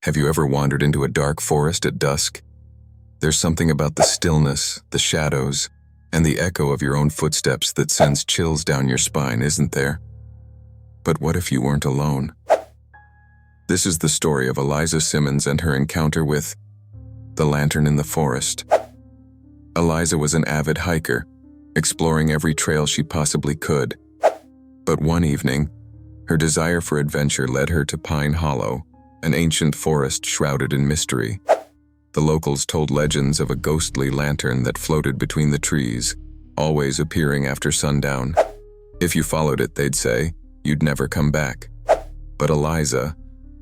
Have you ever wandered into a dark forest at dusk? There's something about the stillness, the shadows, and the echo of your own footsteps that sends chills down your spine, isn't there? But what if you weren't alone? This is the story of Eliza Simmons and her encounter with the lantern in the forest. Eliza was an avid hiker, exploring every trail she possibly could. But one evening, her desire for adventure led her to Pine Hollow, an ancient forest shrouded in mystery. The locals told legends of a ghostly lantern that floated between the trees, always appearing after sundown. If you followed it, they'd say, you'd never come back. But Eliza,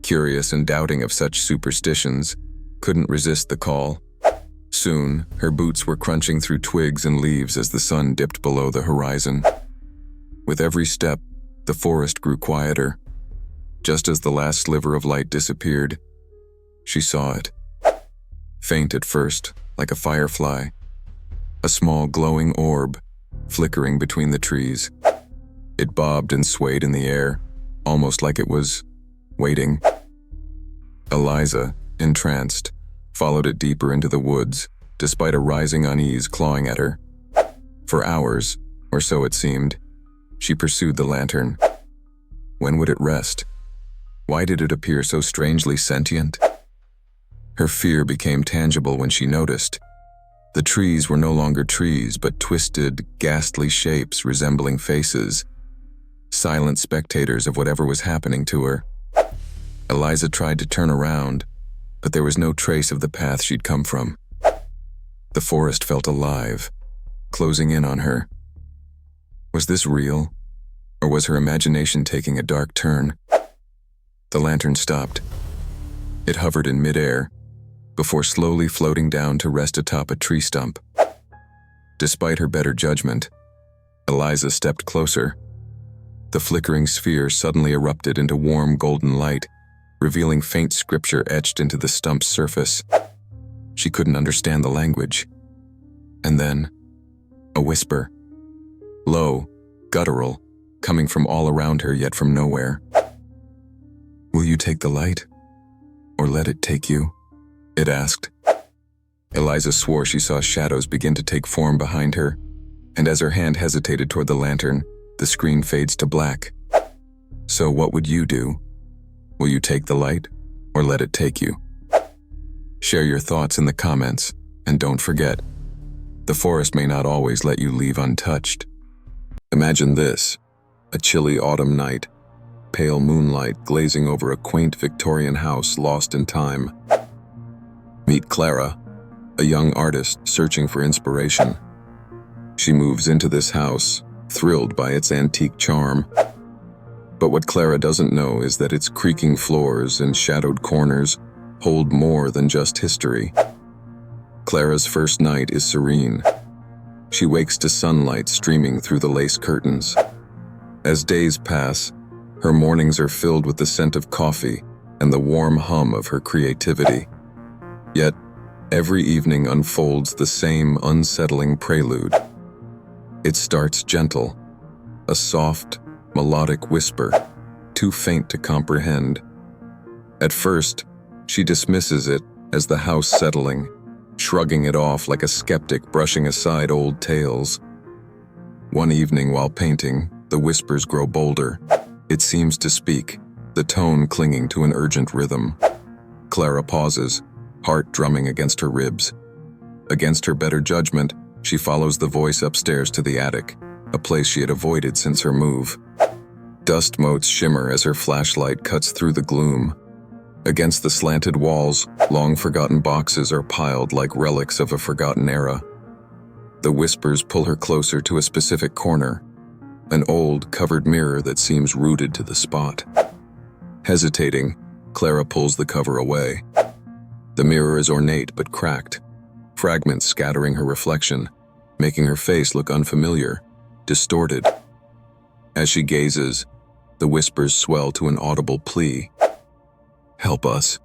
curious and doubting of such superstitions, couldn't resist the call. Soon, her boots were crunching through twigs and leaves as the sun dipped below the horizon. With every step, the forest grew quieter. Just as the last sliver of light disappeared, she saw it. Faint at first, like a firefly, a small glowing orb flickering between the trees. It bobbed and swayed in the air, almost like it was waiting. Eliza, entranced, followed it deeper into the woods, despite a rising unease clawing at her. For hours, or so it seemed, she pursued the lantern. When would it rest? Why did it appear so strangely sentient? Her fear became tangible when she noticed. The trees were no longer trees, but twisted, ghastly shapes resembling faces, silent spectators of whatever was happening to her. Eliza tried to turn around, but there was no trace of the path she'd come from. The forest felt alive, closing in on her. Was this real, or was her imagination taking a dark turn? The lantern stopped. It hovered in midair, before slowly floating down to rest atop a tree stump. Despite her better judgment, Eliza stepped closer. The flickering sphere suddenly erupted into warm golden light, revealing faint scripture etched into the stump's surface. She couldn't understand the language. And then, a whisper. Low, guttural, coming from all around her yet from nowhere. "Will you take the light? Or let it take you?" it asked. Eliza swore she saw shadows begin to take form behind her, and as her hand hesitated toward the lantern, the screen fades to black. So what would you do? Will you take the light, or let it take you? Share your thoughts in the comments, and don't forget, the forest may not always let you leave untouched. Imagine this, a chilly autumn night, pale moonlight glazing over a quaint Victorian house lost in time. Meet Clara, a young artist searching for inspiration. She moves into this house, thrilled by its antique charm. But what Clara doesn't know is that its creaking floors and shadowed corners hold more than just history. Clara's first night is serene. She wakes to sunlight streaming through the lace curtains. As days pass, her mornings are filled with the scent of coffee and the warm hum of her creativity. Yet, every evening unfolds the same unsettling prelude. It starts gentle, a soft, melodic whisper, too faint to comprehend. At first, she dismisses it as the house settling, shrugging it off like a skeptic brushing aside old tales. One evening while painting, the whispers grow bolder. It seems to speak, the tone clinging to an urgent rhythm. Clara pauses, heart drumming against her ribs. Against her better judgment, she follows the voice upstairs to the attic, a place she had avoided since her move. Dust motes shimmer as her flashlight cuts through the gloom. Against the slanted walls, long-forgotten boxes are piled like relics of a forgotten era. The whispers pull her closer to a specific corner, an old, covered mirror that seems rooted to the spot. Hesitating, Clara pulls the cover away. The mirror is ornate but cracked, fragments scattering her reflection, making her face look unfamiliar, distorted. As she gazes, the whispers swell to an audible plea. "Help us."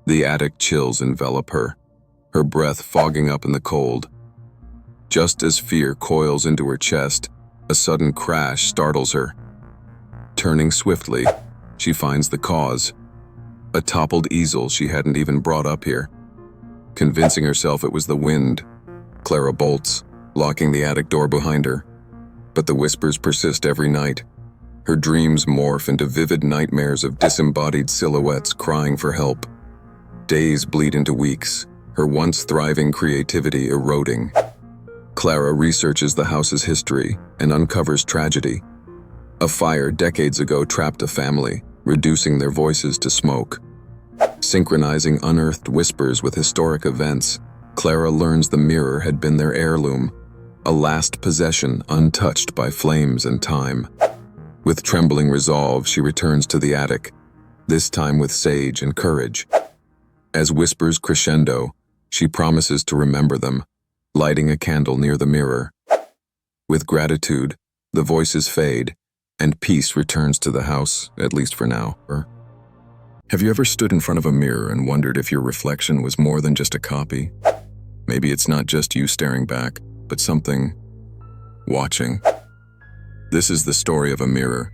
The attic chills envelop her, her breath fogging up in the cold. Just as fear coils into her chest, a sudden crash startles her. Turning swiftly, she finds the cause. A toppled easel she hadn't even brought up here. Convincing herself it was the wind, Clara bolts, locking the attic door behind her. But the whispers persist every night. Her dreams morph into vivid nightmares of disembodied silhouettes crying for help. Days bleed into weeks, her once thriving creativity eroding. Clara researches the house's history and uncovers tragedy. A fire decades ago trapped a family, reducing their voices to smoke. Synchronizing unearthed whispers with historic events, Clara learns the mirror had been their heirloom, a last possession untouched by flames and time. With trembling resolve, she returns to the attic, this time with sage and courage. As whispers crescendo, she promises to remember them, lighting a candle near the mirror. With gratitude, the voices fade, and peace returns to the house, at least for now. Have you ever stood in front of a mirror and wondered if your reflection was more than just a copy? Maybe it's not just you staring back, but something watching. This is the story of a mirror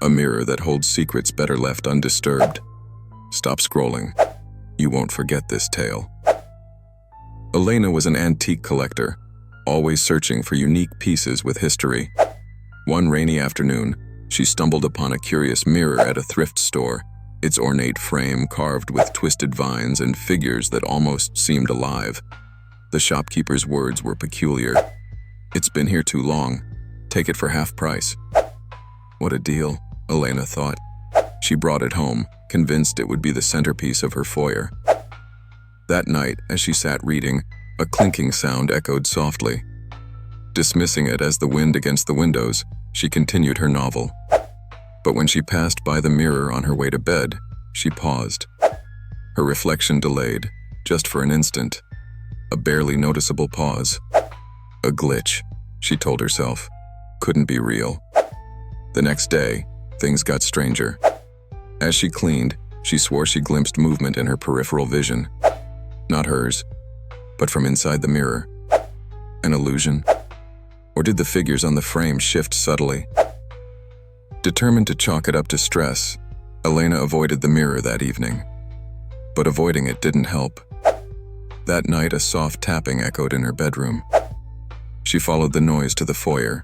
that holds secrets better left undisturbed. Stop scrolling. You won't forget this tale. Elena was an antique collector, always searching for unique pieces with history. One rainy afternoon, she stumbled upon a curious mirror at a thrift store, its ornate frame carved with twisted vines and figures that almost seemed alive. The shopkeeper's words were peculiar. "It's been here too long. Take it for half price." What a deal, Elena thought. She brought it home, convinced it would be the centerpiece of her foyer. That night, as she sat reading, a clinking sound echoed softly. Dismissing it as the wind against the windows, she continued her novel. But when she passed by the mirror on her way to bed, she paused. Her reflection delayed, just for an instant. A barely noticeable pause. A glitch, she told herself. Couldn't be real. The next day, things got stranger. As she cleaned, she swore she glimpsed movement in her peripheral vision. Not hers, but from inside the mirror. An illusion? Or did the figures on the frame shift subtly? Determined to chalk it up to stress, Elena avoided the mirror that evening. But avoiding it didn't help. That night, a soft tapping echoed in her bedroom. She followed the noise to the foyer.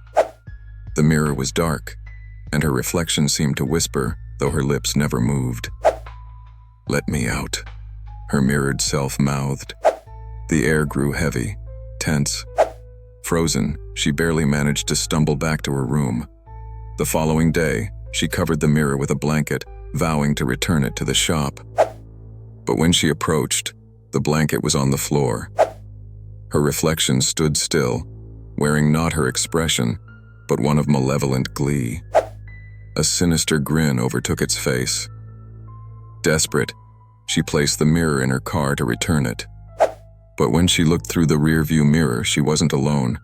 The mirror was dark, and her reflection seemed to whisper, though her lips never moved. "Let me out," her mirrored self mouthed. The air grew heavy, tense. Frozen, she barely managed to stumble back to her room. The following day, she covered the mirror with a blanket, vowing to return it to the shop. But when she approached, the blanket was on the floor. Her reflection stood still, wearing not her expression, but one of malevolent glee. A sinister grin overtook its face. Desperate, she placed the mirror in her car to return it. But when she looked through the rearview mirror, she wasn't alone.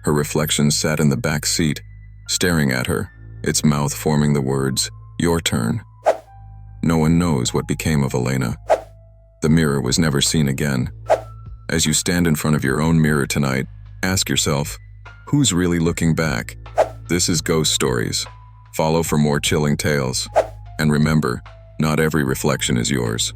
Her reflection sat in the back seat, staring at her, its mouth forming the words, "Your turn." No one knows what became of Elena. The mirror was never seen again. As you stand in front of your own mirror tonight, ask yourself, who's really looking back? This is Ghost Stories. Follow for more chilling tales. And remember, not every reflection is yours.